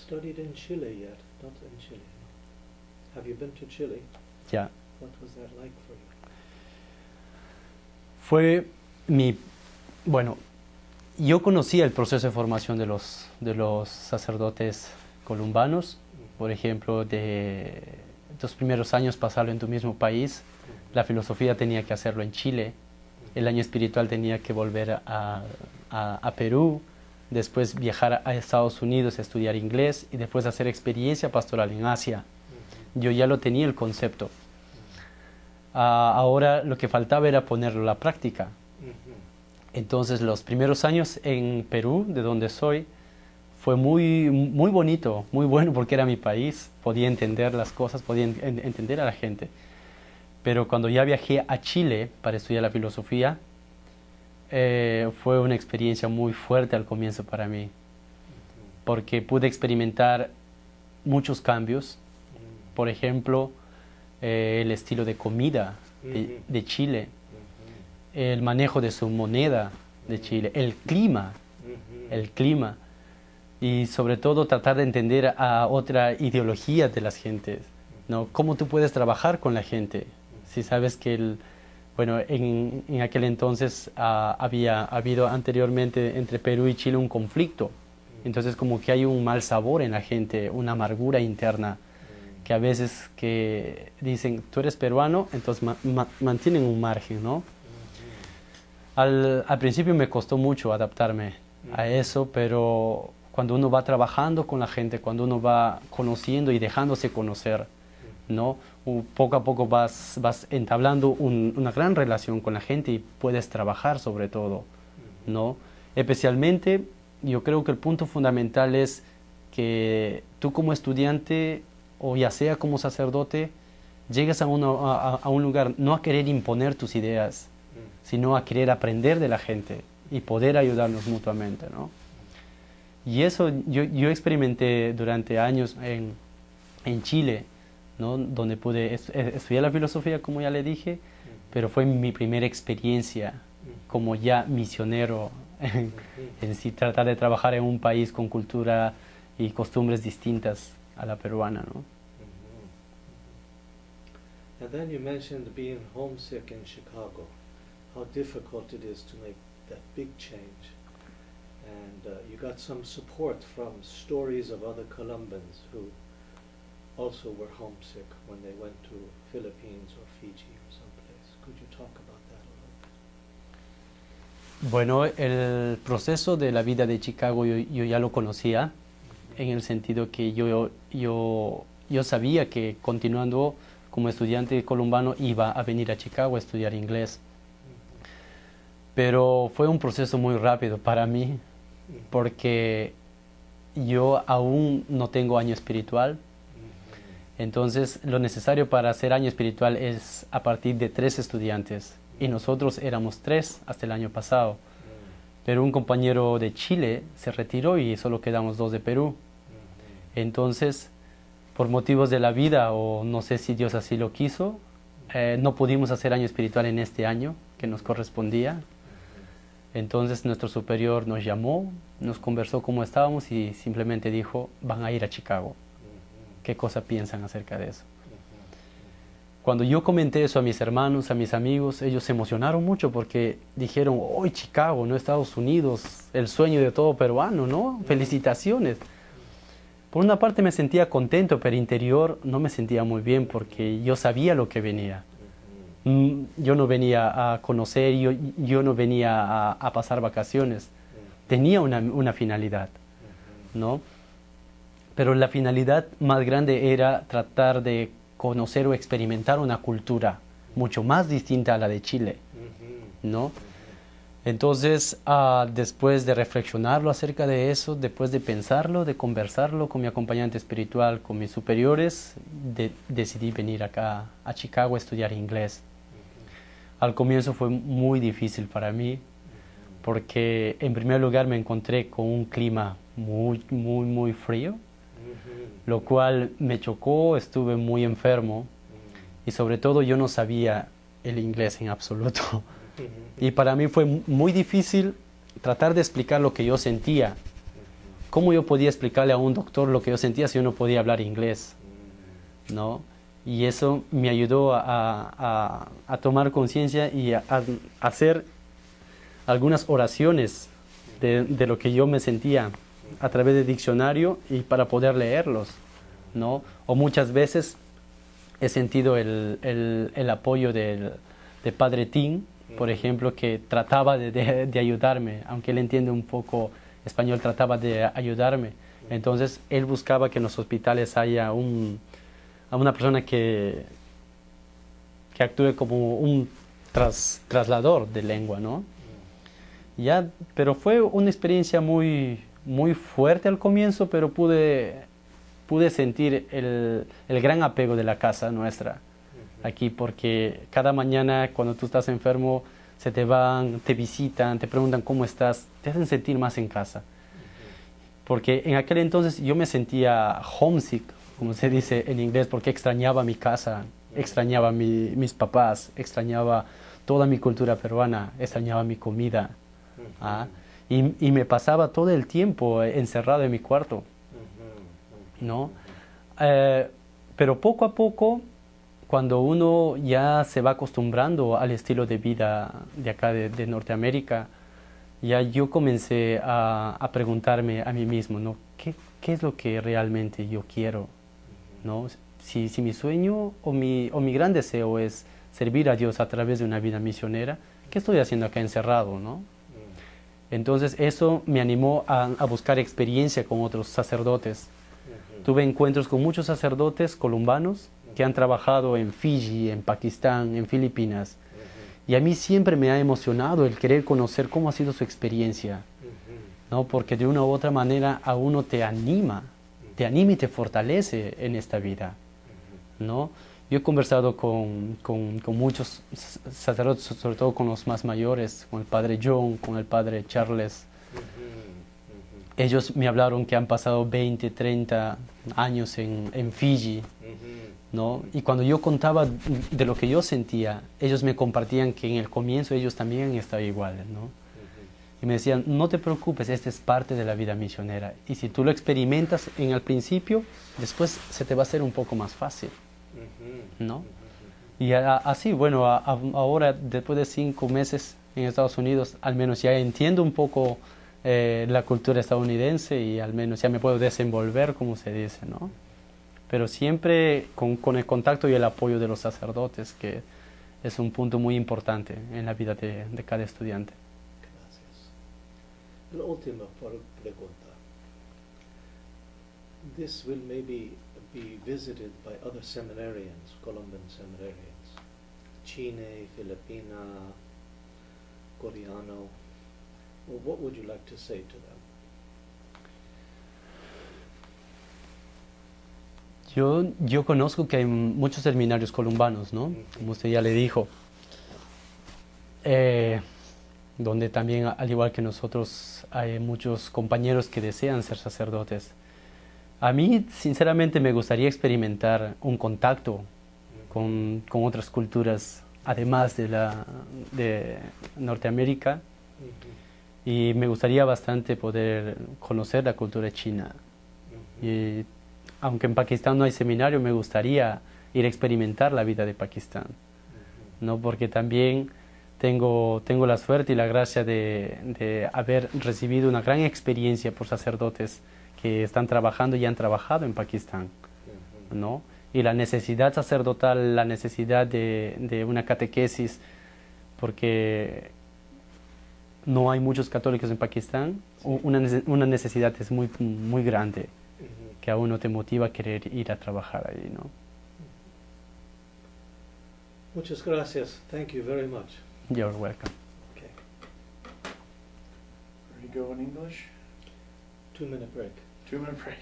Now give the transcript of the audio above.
studied in Chile yet? Not in Chile. Have you been to Chile? Ya. What was that like for you? Fue bueno, yo conocía el proceso de formación de los sacerdotes colombanos, por ejemplo, de los primeros años pasarlo en tu mismo país, la filosofía tenía que hacerlo en Chile, el año espiritual tenía que volver a Perú, después viajar a Estados Unidos a estudiar inglés y después hacer experiencia pastoral en Asia. Yo ya lo tenía el concepto. Ahora lo que faltaba era ponerlo a la práctica. Entonces los primeros años en Perú, de donde soy, fue muy bonito, muy bueno porque era mi país, podía entender las cosas, podía entender a la gente. Pero cuando ya viajé a Chile para estudiar la filosofía, fue una experiencia muy fuerte al comienzo para mí, porque pude experimentar muchos cambios. Por ejemplo, el estilo de comida de Chile, el manejo de su moneda de Chile, el clima, y sobre todo tratar de entender a otra ideología de las gentes, ¿no? Cómo tú puedes trabajar con la gente, si sabes que bueno, en aquel entonces había habido anteriormente entre Perú y Chile un conflicto, entonces como que hay un mal sabor en la gente, una amargura interna, que a veces que dicen, tú eres peruano, entonces mantienen un margen, ¿no? Al principio me costó mucho adaptarme a eso, pero cuando uno va trabajando con la gente, cuando uno va conociendo y dejándose conocer, ¿no? Poco a poco vas entablando una gran relación con la gente y puedes trabajar sobre todo, ¿no? Especialmente, yo creo que el punto fundamental es que tú como estudiante, o ya sea como sacerdote, llegues a un lugar no a querer imponer tus ideas, sino a querer aprender de la gente y poder ayudarnos mutuamente, ¿no? Y eso yo experimenté durante años en Chile, ¿no? Donde pude estudiar la filosofía, como ya le dije, pero fue mi primera experiencia como ya misionero, en sí, tratar de trabajar en un país con cultura y costumbres distintas a la peruana, ¿no? And then you mentioned being homesick in Chicago, how difficult it is to make that big change. And you got some support from stories of other Columbans who also were homesick when they went to Philippines or Fiji or someplace. Could you talk about that a little bit? Bueno, el proceso de la vida de Chicago yo ya lo conocía, en el sentido que yo sabía que continuando como estudiante columbano iba a venir a Chicago a estudiar inglés. Pero fue un proceso muy rápido para mí, porque yo aún no tengo año espiritual. Entonces lo necesario para hacer año espiritual es a partir de 3 estudiantes, y nosotros éramos 3 hasta el año pasado. Pero un compañero de Chile se retiró y solo quedamos 2 de Perú. Entonces, por motivos de la vida, o no sé si Dios así lo quiso, no pudimos hacer año espiritual en este año que nos correspondía. Entonces nuestro superior nos llamó, nos conversó cómo estábamos y simplemente dijo, van a ir a Chicago. ¿Qué cosa piensan acerca de eso? Cuando yo comenté eso a mis hermanos, a mis amigos, ellos se emocionaron mucho porque dijeron, ¡oh, Chicago, no Estados Unidos! El sueño de todo peruano, ¿no? ¡Felicitaciones! Por una parte me sentía contento, pero interior no me sentía muy bien porque yo sabía lo que venía. Yo no venía a conocer, yo no venía a pasar vacaciones. Tenía una finalidad, ¿no? Pero la finalidad más grande era tratar de conocer o experimentar una cultura mucho más distinta a la de Chile, ¿no? Entonces, después de reflexionarlo acerca de eso, después de pensarlo, de conversarlo con mi acompañante espiritual, con mis superiores, decidí venir acá a Chicago a estudiar inglés. Al comienzo fue muy difícil para mí, porque en primer lugar me encontré con un clima muy frío, lo cual me chocó, estuve muy enfermo, y sobre todo yo no sabía el inglés en absoluto. Y para mí fue muy difícil tratar de explicar lo que yo sentía, ¿cómo yo podía explicarle a un doctor lo que yo sentía si yo no podía hablar inglés? ¿No? Y eso me ayudó a tomar conciencia y a hacer algunas oraciones de lo que yo me sentía a través del diccionario y para poder leerlos, ¿no? O muchas veces he sentido el apoyo de Padre Tim, por ejemplo, que trataba de ayudarme, aunque él entiende un poco español, trataba de ayudarme. Entonces, él buscaba que en los hospitales haya una persona que actúe como un traslador de lengua, ¿no? Ya, pero fue una experiencia muy, muy fuerte al comienzo, pero pude sentir el gran apego de la casa nuestra aquí, porque cada mañana cuando tú estás enfermo se te van, te visitan, te preguntan cómo estás, te hacen sentir más en casa. Porque en aquel entonces yo me sentía homesick, como se dice en inglés, porque extrañaba mi casa, extrañaba mis papás, extrañaba toda mi cultura peruana, extrañaba mi comida. Y me pasaba todo el tiempo encerrado en mi cuarto, ¿no? Pero poco a poco, cuando uno ya se va acostumbrando al estilo de vida de acá de Norteamérica, ya yo comencé a preguntarme a mí mismo, ¿no? ¿Qué es lo que realmente yo quiero? ¿No? Si mi sueño o mi gran deseo es servir a Dios a través de una vida misionera, ¿qué estoy haciendo acá encerrado, no? Entonces eso me animó a buscar experiencia con otros sacerdotes. Tuve encuentros con muchos sacerdotes colombanos que han trabajado en Fiji, en Pakistán, en Filipinas. Y a mí siempre me ha emocionado el querer conocer cómo ha sido su experiencia, ¿no? Porque de una u otra manera a uno te anima y te fortalece en esta vida, ¿no? Yo he conversado con muchos sacerdotes, sobre todo con los más mayores, con el padre John, con el padre Charles. Ellos me hablaron que han pasado 20, 30 años en Fiji, ¿no? Y cuando yo contaba de lo que yo sentía, ellos me compartían que en el comienzo ellos también estaban iguales, ¿no? Y me decían, no te preocupes, esta es parte de la vida misionera. Y si tú lo experimentas en el principio, después se te va a hacer un poco más fácil, ¿no? Y así, bueno, ahora, después de 5 meses en Estados Unidos, al menos ya entiendo un poco la cultura estadounidense y al menos ya me puedo desenvolver, como se dice, ¿no? Pero siempre con el contacto y el apoyo de los sacerdotes, que es un punto muy importante en la vida de cada estudiante. Gracias. La última pregunta. This will maybe be visited by other seminarians, Colombian seminarians, Chile, Filipina, Coreano. Well, what would you like to say to them? Yo conozco que hay muchos seminarios colombanos, ¿no? Como usted ya le dijo, donde también, al igual que nosotros, hay muchos compañeros que desean ser sacerdotes. A mí, sinceramente, me gustaría experimentar un contacto con otras culturas, además de Norteamérica, y me gustaría bastante poder conocer la cultura china. Y aunque en Pakistán no hay seminario, me gustaría ir a experimentar la vida de Pakistán, ¿no? Porque también tengo la suerte y la gracia de haber recibido una gran experiencia por sacerdotes que están trabajando y han trabajado en Pakistán, ¿no? Y la necesidad sacerdotal, la necesidad de una catequesis, porque no hay muchos católicos en Pakistán, una necesidad es muy, muy grande, que a uno te motiva a querer ir a trabajar ahí, ¿no? Muchas gracias. Thank you very much. You're welcome. Okay. Ready to go in English? 2-minute break. 2-minute break.